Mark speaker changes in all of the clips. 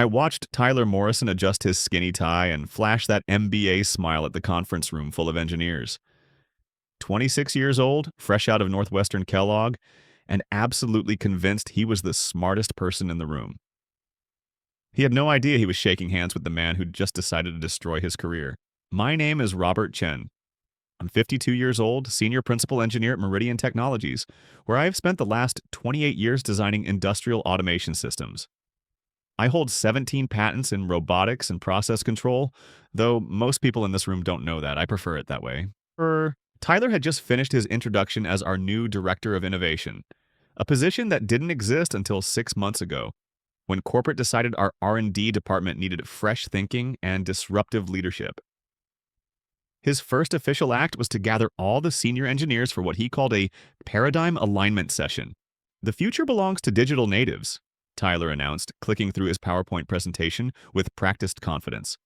Speaker 1: I watched Tyler Morrison adjust his skinny tie and flash that MBA smile at the conference room full of engineers. 26 years old, fresh out of Northwestern Kellogg, and absolutely convinced he was the smartest person in the room. He had no idea he was shaking hands with the man who'd just decided to destroy his career. My name is Robert Chen. I'm 52 years old, senior principal engineer at Meridian Technologies, where I have spent the last 28 years designing industrial automation systems. I hold 17 patents in robotics and process control, though most people in this room don't know that. I prefer it that way. Tyler had just finished his introduction as our new Director of Innovation, a position that didn't exist until 6 months ago, when corporate decided our R&D department needed fresh thinking and disruptive leadership. His first official act was to gather all the senior engineers for what he called a paradigm alignment session. "The future belongs to digital natives," Tyler announced, clicking through his PowerPoint presentation with practiced confidence.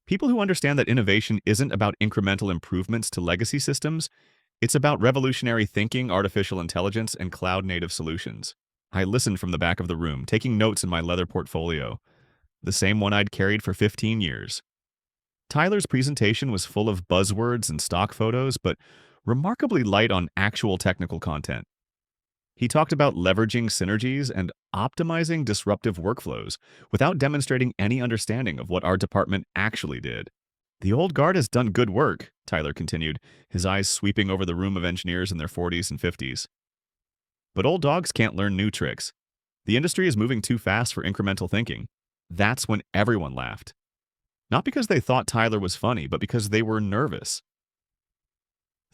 Speaker 1: "People who understand that innovation isn't about incremental improvements to legacy systems, it's about revolutionary thinking, artificial intelligence, and cloud-native solutions." I listened from the back of the room, taking notes in my leather portfolio, the same one I'd carried for 15 years. Tyler's presentation was full of buzzwords and stock photos, but remarkably light on actual technical content. He talked about leveraging synergies and optimizing disruptive workflows without demonstrating any understanding of what our department actually did. "The old guard has done good work," Tyler continued, his eyes sweeping over the room of engineers in their 40s and 50s. "But old dogs can't learn new tricks. The industry is moving too fast for incremental thinking." That's when everyone laughed. Not because they thought Tyler was funny, but because they were nervous.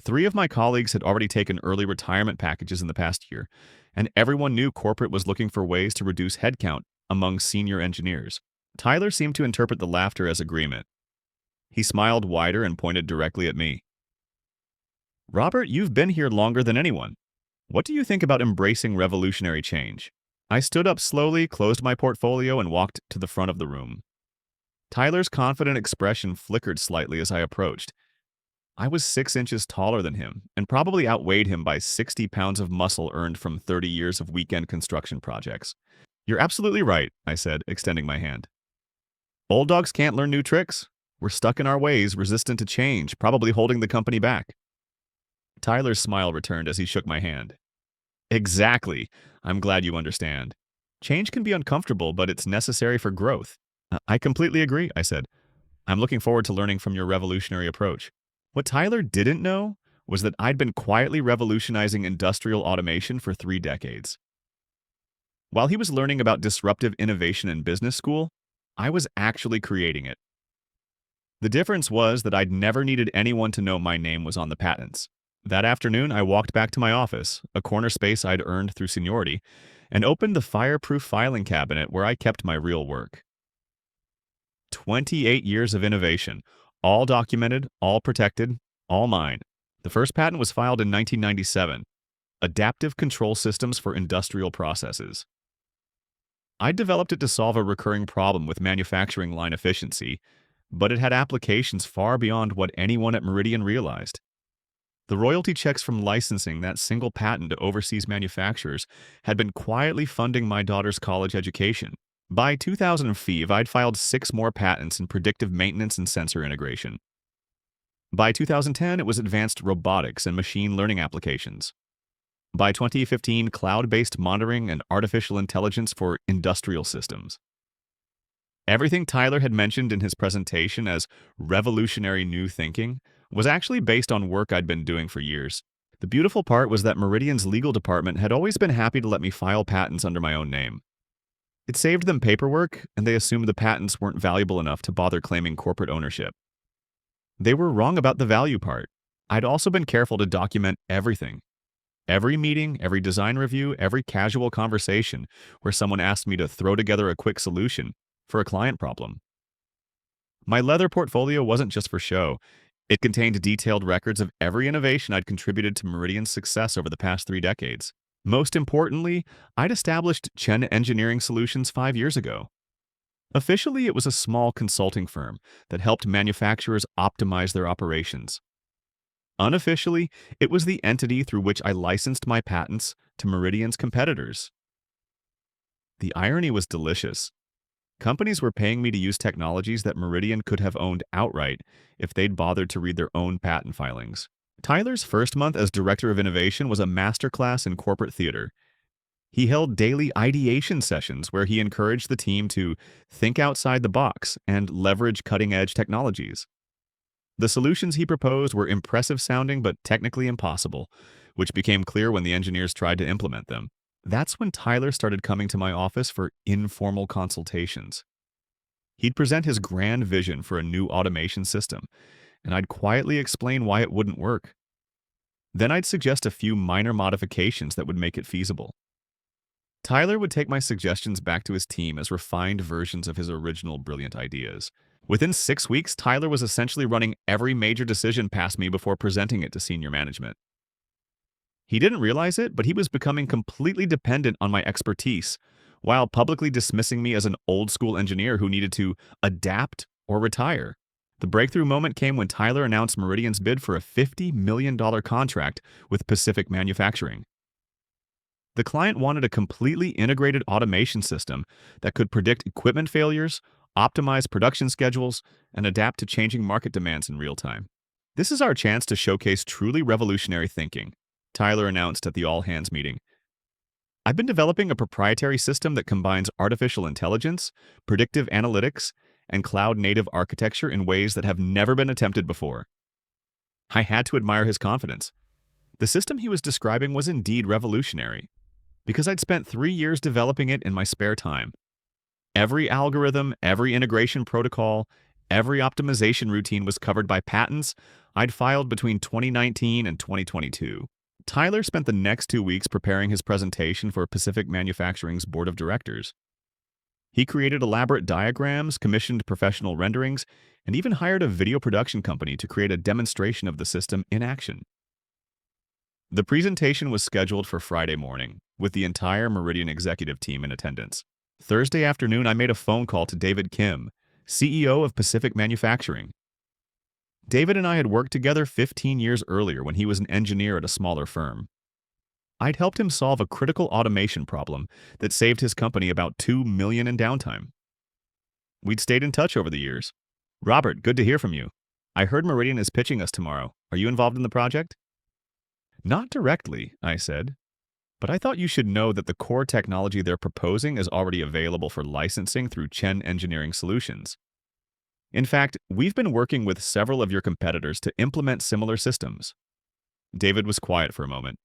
Speaker 1: 3 of my colleagues had already taken early retirement packages in the past year, and everyone knew corporate was looking for ways to reduce headcount among senior engineers. Tyler seemed to interpret the laughter as agreement. He smiled wider and pointed directly at me. "Robert, you've been here longer than anyone. What do you think about embracing revolutionary change?" I stood up slowly, closed my portfolio, and walked to the front of the room. Tyler's confident expression flickered slightly as I approached. I was 6 inches taller than him, and probably outweighed him by 60 pounds of muscle earned from 30 years of weekend construction projects. "You're absolutely right," I said, extending my hand. "Old dogs can't learn new tricks. We're stuck in our ways, resistant to change, probably holding the company back." Tyler's smile returned as he shook my hand. "Exactly. I'm glad you understand. Change can be uncomfortable, but it's necessary for growth." "I completely agree," I said. "I'm looking forward to learning from your revolutionary approach." What Tyler didn't know was that I'd been quietly revolutionizing industrial automation for 3 decades. While he was learning about disruptive innovation in business school, I was actually creating it. The difference was that I'd never needed anyone to know my name was on the patents. That afternoon, I walked back to my office, a corner space I'd earned through seniority, and opened the fireproof filing cabinet where I kept my real work. 28 years of innovation, all documented, all protected, all mine. The first patent was filed in 1997, Adaptive Control Systems for Industrial Processes. I developed it to solve a recurring problem with manufacturing line efficiency, but it had applications far beyond what anyone at Meridian realized. The royalty checks from licensing that single patent to overseas manufacturers had been quietly funding my daughter's college education. By 2005, I'd filed 6 more patents in predictive maintenance and sensor integration. By 2010, it was advanced robotics and machine learning applications. By 2015, cloud-based monitoring and artificial intelligence for industrial systems. Everything Tyler had mentioned in his presentation as revolutionary new thinking was actually based on work I'd been doing for years. The beautiful part was that Meridian's legal department had always been happy to let me file patents under my own name. It saved them paperwork, and they assumed the patents weren't valuable enough to bother claiming corporate ownership. They were wrong about the value part. I'd also been careful to document everything. Every meeting, every design review, every casual conversation where someone asked me to throw together a quick solution for a client problem. My leather portfolio wasn't just for show. It contained detailed records of every innovation I'd contributed to Meridian's success over the past 3 decades. Most importantly, I'd established Chen Engineering Solutions 5 years ago. Officially, it was a small consulting firm that helped manufacturers optimize their operations. Unofficially, it was the entity through which I licensed my patents to Meridian's competitors. The irony was delicious. Companies were paying me to use technologies that Meridian could have owned outright if they'd bothered to read their own patent filings. Tyler's first month as Director of Innovation was a masterclass in corporate theater. He held daily ideation sessions where he encouraged the team to think outside the box and leverage cutting-edge technologies. The solutions he proposed were impressive sounding but technically impossible, which became clear when the engineers tried to implement them. That's when Tyler started coming to my office for informal consultations. He'd present his grand vision for a new automation system, and I'd quietly explain why it wouldn't work. Then I'd suggest a few minor modifications that would make it feasible. Tyler would take my suggestions back to his team as refined versions of his original brilliant ideas. Within 6 weeks, Tyler was essentially running every major decision past me before presenting it to senior management. He didn't realize it, but he was becoming completely dependent on my expertise, while publicly dismissing me as an old-school engineer who needed to adapt or retire. The breakthrough moment came when Tyler announced Meridian's bid for a $50 million contract with Pacific Manufacturing. The client wanted a completely integrated automation system that could predict equipment failures, optimize production schedules, and adapt to changing market demands in real time. "This is our chance to showcase truly revolutionary thinking," Tyler announced at the all-hands meeting. "I've been developing a proprietary system that combines artificial intelligence, predictive analytics, and cloud-native architecture in ways that have never been attempted before." I had to admire his confidence. The system he was describing was indeed revolutionary, because I'd spent 3 years developing it in my spare time. Every algorithm, every integration protocol, every optimization routine was covered by patents I'd filed between 2019 and 2022. Tyler spent the next 2 weeks preparing his presentation for Pacific Manufacturing's board of directors. He created elaborate diagrams, commissioned professional renderings, and even hired a video production company to create a demonstration of the system in action. The presentation was scheduled for Friday morning, with the entire Meridian executive team in attendance. Thursday afternoon, I made a phone call to David Kim, CEO of Pacific Manufacturing. David and I had worked together 15 years earlier when he was an engineer at a smaller firm. I'd helped him solve a critical automation problem that saved his company about $2 million in downtime. We'd stayed in touch over the years. "Robert, good to hear from you. I heard Meridian is pitching us tomorrow. Are you involved in the project?" "Not directly," I said, "but I thought you should know that the core technology they're proposing is already available for licensing through Chen Engineering Solutions. In fact, we've been working with several of your competitors to implement similar systems." David was quiet for a moment.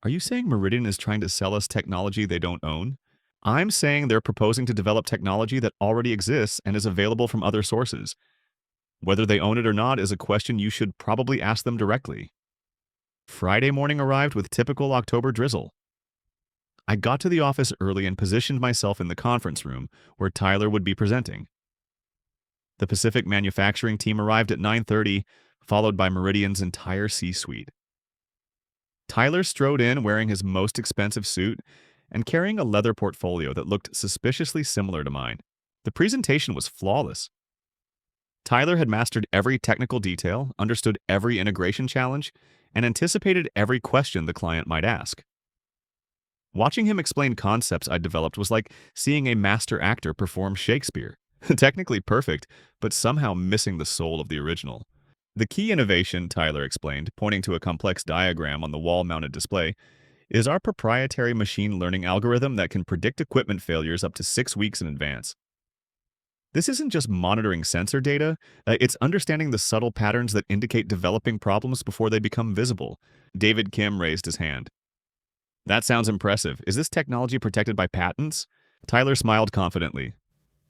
Speaker 1: "Are you saying Meridian is trying to sell us technology they don't own?" "I'm saying they're proposing to develop technology that already exists and is available from other sources. Whether they own it or not is a question you should probably ask them directly." Friday morning arrived with typical October drizzle. I got to the office early and positioned myself in the conference room where Tyler would be presenting. The Pacific Manufacturing team arrived at 9:30, followed by Meridian's entire C-suite. Tyler strode in wearing his most expensive suit and carrying a leather portfolio that looked suspiciously similar to mine. The presentation was flawless. Tyler had mastered every technical detail, understood every integration challenge, and anticipated every question the client might ask. Watching him explain concepts I'd developed was like seeing a master actor perform Shakespeare. Technically perfect, but somehow missing the soul of the original. "The key innovation," Tyler explained, pointing to a complex diagram on the wall-mounted display, "is our proprietary machine learning algorithm that can predict equipment failures up to 6 weeks in advance. This isn't just monitoring sensor data, it's understanding the subtle patterns that indicate developing problems before they become visible." David Kim raised his hand. "That sounds impressive. Is this technology protected by patents?" Tyler smiled confidently.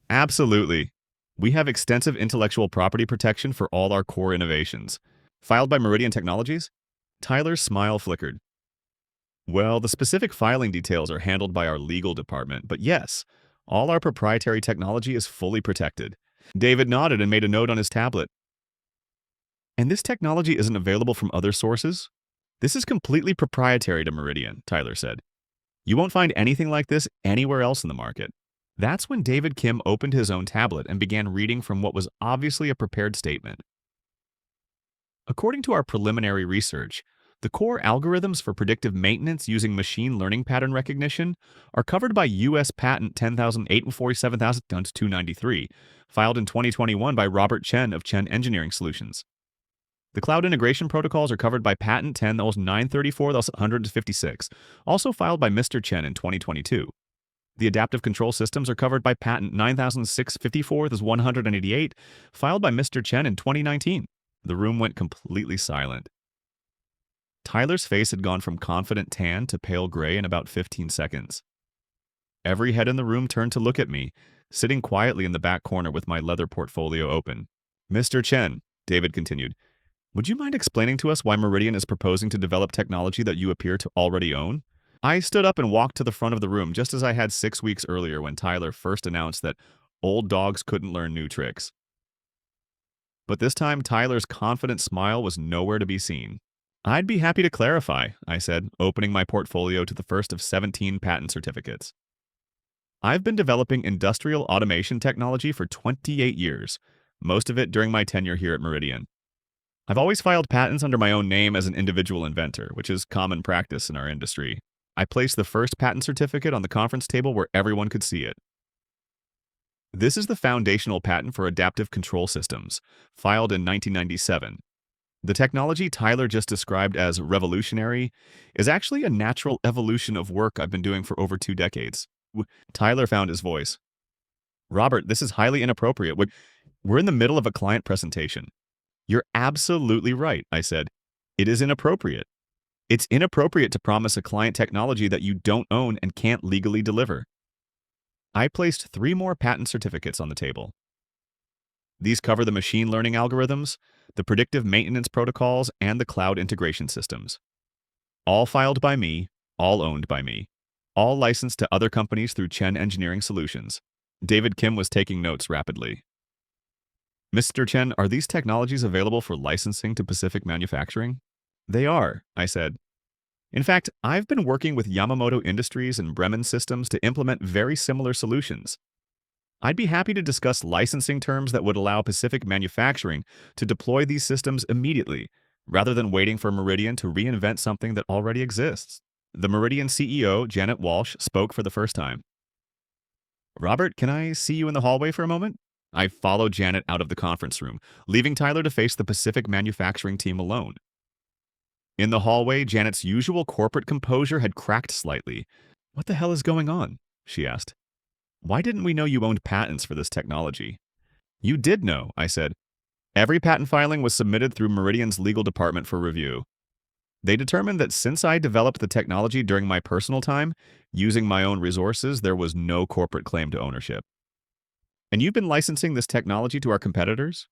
Speaker 1: "Absolutely. We have extensive intellectual property protection for all our core innovations." "Filed by Meridian Technologies?" Tyler's smile flickered. "Well, the specific filing details are handled by our legal department, but yes, all our proprietary technology is fully protected." David nodded and made a note on his tablet. "And this technology isn't available from other sources?" "This is completely proprietary to Meridian," Tyler said. "You won't find anything like this anywhere else in the market." That's when David Kim opened his own tablet and began reading from what was obviously a prepared statement. "According to our preliminary research, The core algorithms for predictive maintenance using machine learning pattern recognition are covered by U.S. Patent 10,847,293, filed in 2021 by Robert Chen of Chen Engineering Solutions. The cloud integration protocols are covered by Patent 10,934,156, also filed by Mr. Chen in 2022. The adaptive control systems are covered by Patent 9,654,188, filed by Mr. Chen in 2019. The room went completely silent. Tyler's face had gone from confident tan to pale gray in about 15 seconds. Every head in the room turned to look at me, sitting quietly in the back corner with my leather portfolio open. Mr. Chen, David continued, would you mind explaining to us why Meridian is proposing to develop technology that you appear to already own? I stood up and walked to the front of the room just as I had 6 weeks earlier when Tyler first announced that old dogs couldn't learn new tricks. But this time, Tyler's confident smile was nowhere to be seen. I'd be happy to clarify, I said, opening my portfolio to the first of 17 patent certificates. I've been developing industrial automation technology for 28 years, most of it during my tenure here at Meridian. I've always filed patents under my own name as an individual inventor, which is common practice in our industry. I placed the first patent certificate on the conference table where everyone could see it. This is the foundational patent for adaptive control systems, filed in 1997. The technology Tyler just described as revolutionary is actually a natural evolution of work I've been doing for over 2 decades. Tyler found his voice. Robert, this is highly inappropriate. We're in the middle of a client presentation. You're absolutely right, I said. It is inappropriate. It's inappropriate to promise a client technology that you don't own and can't legally deliver. I placed 3 more patent certificates on the table. These cover the machine learning algorithms, the predictive maintenance protocols, and the cloud integration systems. All filed by me, all owned by me, all licensed to other companies through Chen Engineering Solutions. David Kim was taking notes rapidly. Mr. Chen, are these technologies available for licensing to Pacific Manufacturing? They are, I said. In fact, I've been working with Yamamoto Industries and Bremen Systems to implement very similar solutions. I'd be happy to discuss licensing terms that would allow Pacific Manufacturing to deploy these systems immediately, rather than waiting for Meridian to reinvent something that already exists. The Meridian CEO, Janet Walsh, spoke for the first time. Robert, can I see you in the hallway for a moment? I followed Janet out of the conference room, leaving Tyler to face the Pacific Manufacturing team alone. In the hallway, Janet's usual corporate composure had cracked slightly. What the hell is going on? She asked. Why didn't we know you owned patents for this technology? You did know, I said. Every patent filing was submitted through Meridian's legal department for review. They determined that since I developed the technology during my personal time, using my own resources, there was no corporate claim to ownership. And you've been licensing this technology to our competitors?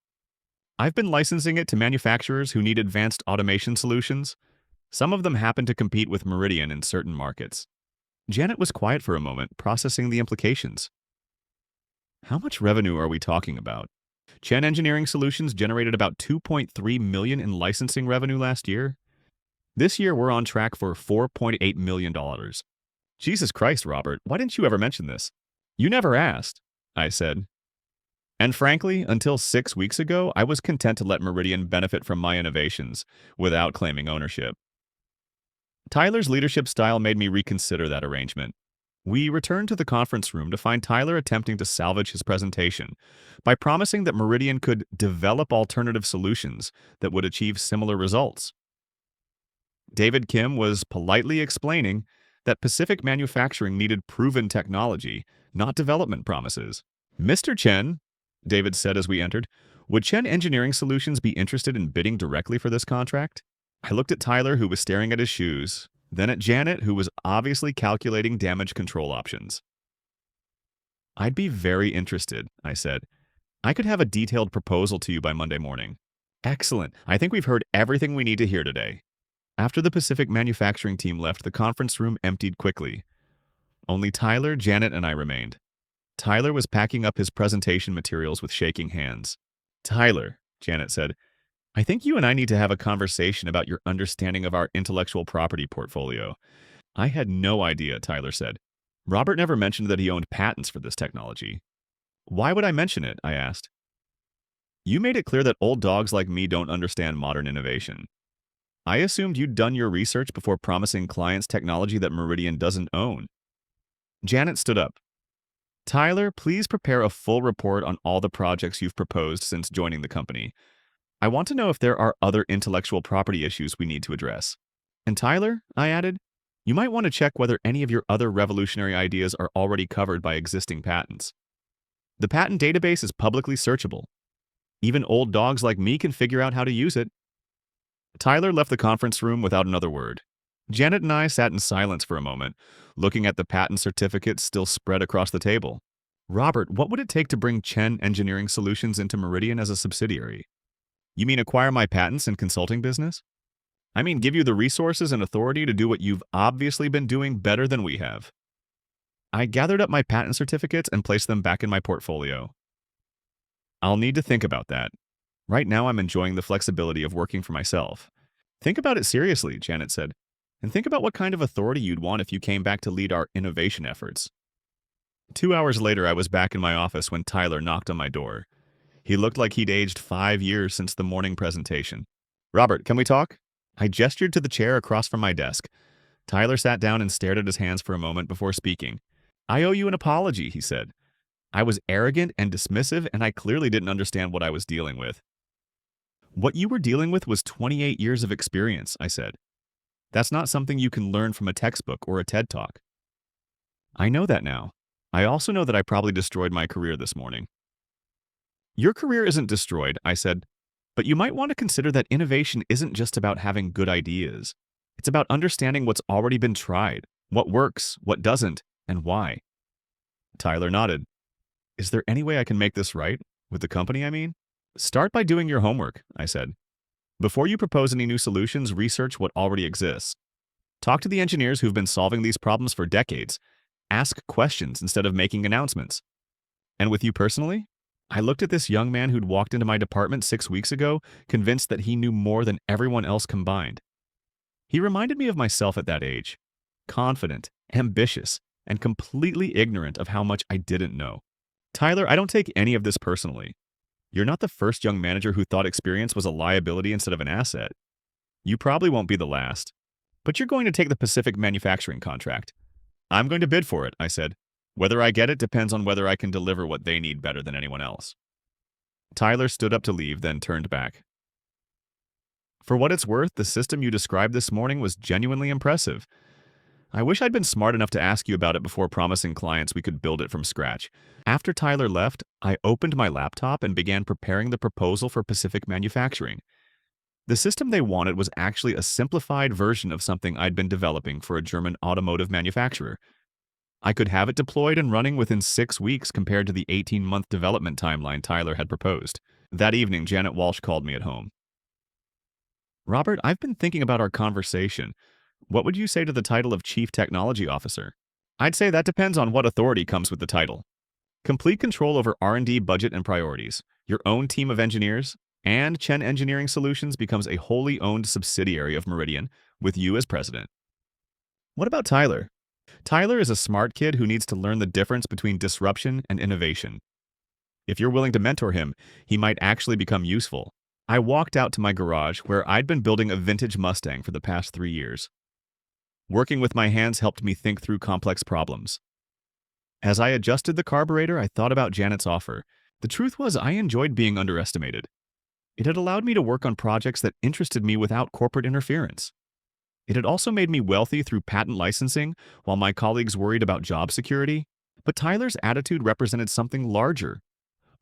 Speaker 1: I've been licensing it to manufacturers who need advanced automation solutions. Some of them happen to compete with Meridian in certain markets. Janet was quiet for a moment, processing the implications. How much revenue are we talking about? Chen Engineering Solutions generated about $2.3 million in licensing revenue last year. This year, we're on track for $4.8 million. Jesus Christ, Robert, why didn't you ever mention this? You never asked, I said. And frankly, until 6 weeks ago, I was content to let Meridian benefit from my innovations without claiming ownership. Tyler's leadership style made me reconsider that arrangement. We returned to the conference room to find Tyler attempting to salvage his presentation by promising that Meridian could develop alternative solutions that would achieve similar results. David Kim was politely explaining that Pacific Manufacturing needed proven technology, not development promises. Mr. Chen, David said as we entered, would Chen Engineering Solutions be interested in bidding directly for this contract? I looked at Tyler, who was staring at his shoes, then at Janet, who was obviously calculating damage control options. I'd be very interested, I said. I could have a detailed proposal to you by Monday morning. Excellent. I think we've heard everything we need to hear today. After the Pacific Manufacturing team left, the conference room emptied quickly. Only Tyler, Janet, and I remained. Tyler was packing up his presentation materials with shaking hands. Tyler, Janet said, I think you and I need to have a conversation about your understanding of our intellectual property portfolio. I had no idea, Tyler said. Robert never mentioned that he owned patents for this technology. Why would I mention it? I asked. You made it clear that old dogs like me don't understand modern innovation. I assumed you'd done your research before promising clients technology that Meridian doesn't own. Janet stood up. Tyler, please prepare a full report on all the projects you've proposed since joining the company. I want to know if there are other intellectual property issues we need to address. And Tyler, I added, you might want to check whether any of your other revolutionary ideas are already covered by existing patents. The patent database is publicly searchable. Even old dogs like me can figure out how to use it. Tyler left the conference room without another word. Janet and I sat in silence for a moment, looking at the patent certificates still spread across the table. Robert, what would it take to bring Chen Engineering Solutions into Meridian as a subsidiary? You mean acquire my patents and consulting business? I mean give you the resources and authority to do what you've obviously been doing better than we have. I gathered up my patent certificates and placed them back in my portfolio. I'll need to think about that. Right now I'm enjoying the flexibility of working for myself. Think about it seriously, Janet said. And think about what kind of authority you'd want if you came back to lead our innovation efforts. 2 hours later, I was back in my office when Tyler knocked on my door. He looked like he'd aged 5 years since the morning presentation. Robert, can we talk? I gestured to the chair across from my desk. Tyler sat down and stared at his hands for a moment before speaking. I owe you an apology, he said. I was arrogant and dismissive, and I clearly didn't understand what I was dealing with. What you were dealing with was 28 years of experience, I said. That's not something you can learn from a textbook or a TED Talk. I know that now. I also know that I probably destroyed my career this morning. Your career isn't destroyed, I said, but you might want to consider that innovation isn't just about having good ideas. It's about understanding what's already been tried, what works, what doesn't, and why. Tyler nodded. Is there any way I can make this right? With the company, I mean? Start by doing your homework, I said. Before you propose any new solutions, research what already exists. Talk to the engineers who've been solving these problems for decades. Ask questions instead of making announcements. And with you personally? I looked at this young man who'd walked into my department 6 weeks ago, convinced that he knew more than everyone else combined. He reminded me of myself at that age. Confident, ambitious, and completely ignorant of how much I didn't know. Tyler, I don't take any of this personally. You're not the first young manager who thought experience was a liability instead of an asset. You probably won't be the last. But you're going to take the Pacific manufacturing contract. I'm going to bid for it, I said. Whether I get it depends on whether I can deliver what they need better than anyone else. Tyler stood up to leave, then turned back. For what it's worth, the system you described this morning was genuinely impressive. I wish I'd been smart enough to ask you about it before promising clients we could build it from scratch. After Tyler left, I opened my laptop and began preparing the proposal for Pacific Manufacturing. The system they wanted was actually a simplified version of something I'd been developing for a German automotive manufacturer. I could have it deployed and running within 6 weeks compared to the 18-month development timeline Tyler had proposed. That evening, Janet Walsh called me at home. Robert, I've been thinking about our conversation. What would you say to the title of Chief Technology Officer? I'd say that depends on what authority comes with the title. Complete control over R&D budget and priorities, your own team of engineers, and Chen Engineering Solutions becomes a wholly owned subsidiary of Meridian, with you as president. What about Tyler? Tyler is a smart kid who needs to learn the difference between disruption and innovation. If you're willing to mentor him, he might actually become useful. I walked out to my garage where I'd been building a vintage Mustang for the past 3 years. Working with my hands helped me think through complex problems. As I adjusted the carburetor, I thought about Janet's offer. The truth was, I enjoyed being underestimated. It had allowed me to work on projects that interested me without corporate interference. It had also made me wealthy through patent licensing, while my colleagues worried about job security. But Tyler's attitude represented something larger.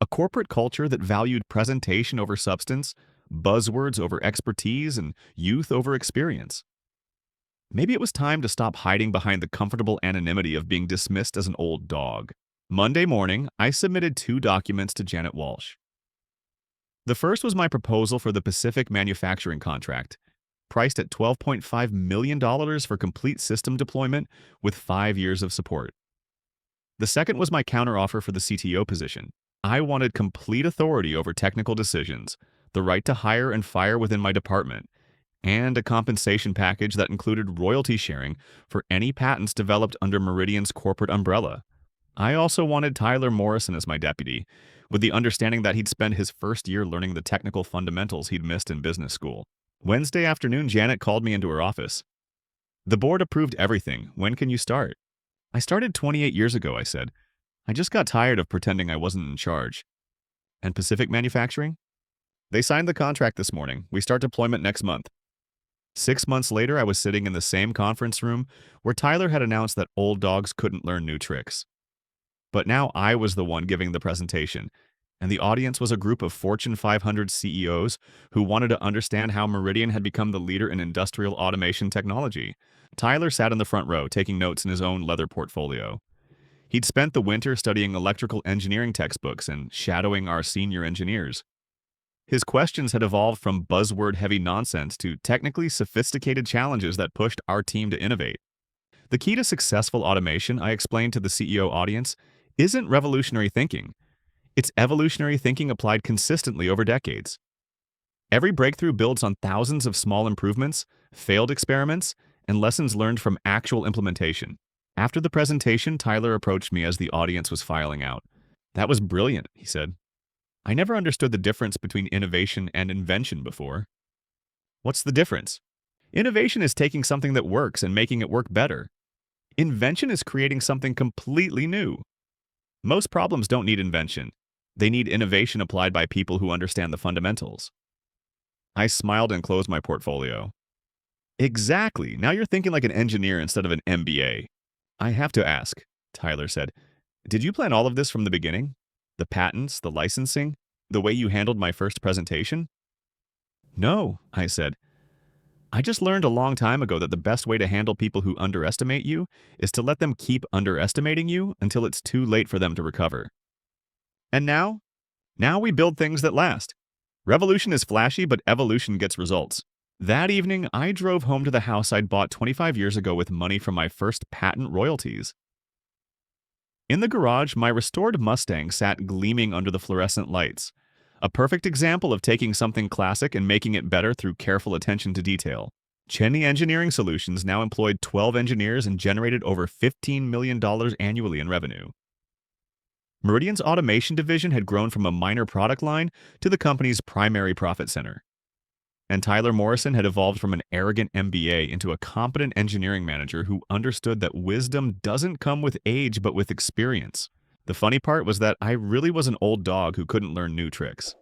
Speaker 1: A corporate culture that valued presentation over substance, buzzwords over expertise, and youth over experience. Maybe it was time to stop hiding behind the comfortable anonymity of being dismissed as an old dog. Monday morning, I submitted 2 documents to Janet Walsh. The first was my proposal for the Pacific manufacturing contract, priced at $12.5 million for complete system deployment with 5 years of support. The second was my counteroffer for the CTO position. I wanted complete authority over technical decisions, the right to hire and fire within my department, and a compensation package that included royalty sharing for any patents developed under Meridian's corporate umbrella. I also wanted Tyler Morrison as my deputy, with the understanding that he'd spend his first year learning the technical fundamentals he'd missed in business school. Wednesday afternoon, Janet called me into her office. The board approved everything. When can you start? I started 28 years ago, I said. I just got tired of pretending I wasn't in charge. And Pacific Manufacturing? They signed the contract this morning. We start deployment next month. 6 months later, I was sitting in the same conference room where Tyler had announced that old dogs couldn't learn new tricks. But now I was the one giving the presentation, and the audience was a group of Fortune 500 CEOs who wanted to understand how Meridian had become the leader in industrial automation technology. Tyler sat in the front row, taking notes in his own leather portfolio. He'd spent the winter studying electrical engineering textbooks and shadowing our senior engineers. His questions had evolved from buzzword-heavy nonsense to technically sophisticated challenges that pushed our team to innovate. The key to successful automation, I explained to the CEO audience, isn't revolutionary thinking. It's evolutionary thinking applied consistently over decades. Every breakthrough builds on thousands of small improvements, failed experiments, and lessons learned from actual implementation. After the presentation, Tyler approached me as the audience was filing out. "That was brilliant," he said. "I never understood the difference between innovation and invention before." "What's the difference?" "Innovation is taking something that works and making it work better. Invention is creating something completely new. Most problems don't need invention. They need innovation applied by people who understand the fundamentals." I smiled and closed my portfolio. "Exactly. Now you're thinking like an engineer instead of an MBA. "I have to ask," Tyler said, "did you plan all of this from the beginning? The patents, the licensing, the way you handled my first presentation?" "No," I said. "I just learned a long time ago that the best way to handle people who underestimate you is to let them keep underestimating you until it's too late for them to recover. And now? Now we build things that last. Revolution is flashy, but evolution gets results." That evening, I drove home to the house I'd bought 25 years ago with money from my first patent royalties. In the garage, my restored Mustang sat gleaming under the fluorescent lights, a perfect example of taking something classic and making it better through careful attention to detail. Cheney Engineering Solutions now employed 12 engineers and generated over $15 million annually in revenue. Meridian's automation division had grown from a minor product line to the company's primary profit center. And Tyler Morrison had evolved from an arrogant MBA into a competent engineering manager who understood that wisdom doesn't come with age but with experience. The funny part was that I really was an old dog who couldn't learn new tricks.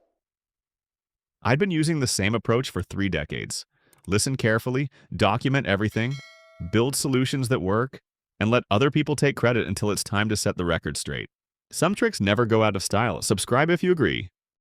Speaker 1: I'd been using the same approach for 3 decades. Listen carefully, document everything, build solutions that work, and let other people take credit until it's time to set the record straight. Some tricks never go out of style. Subscribe if you agree.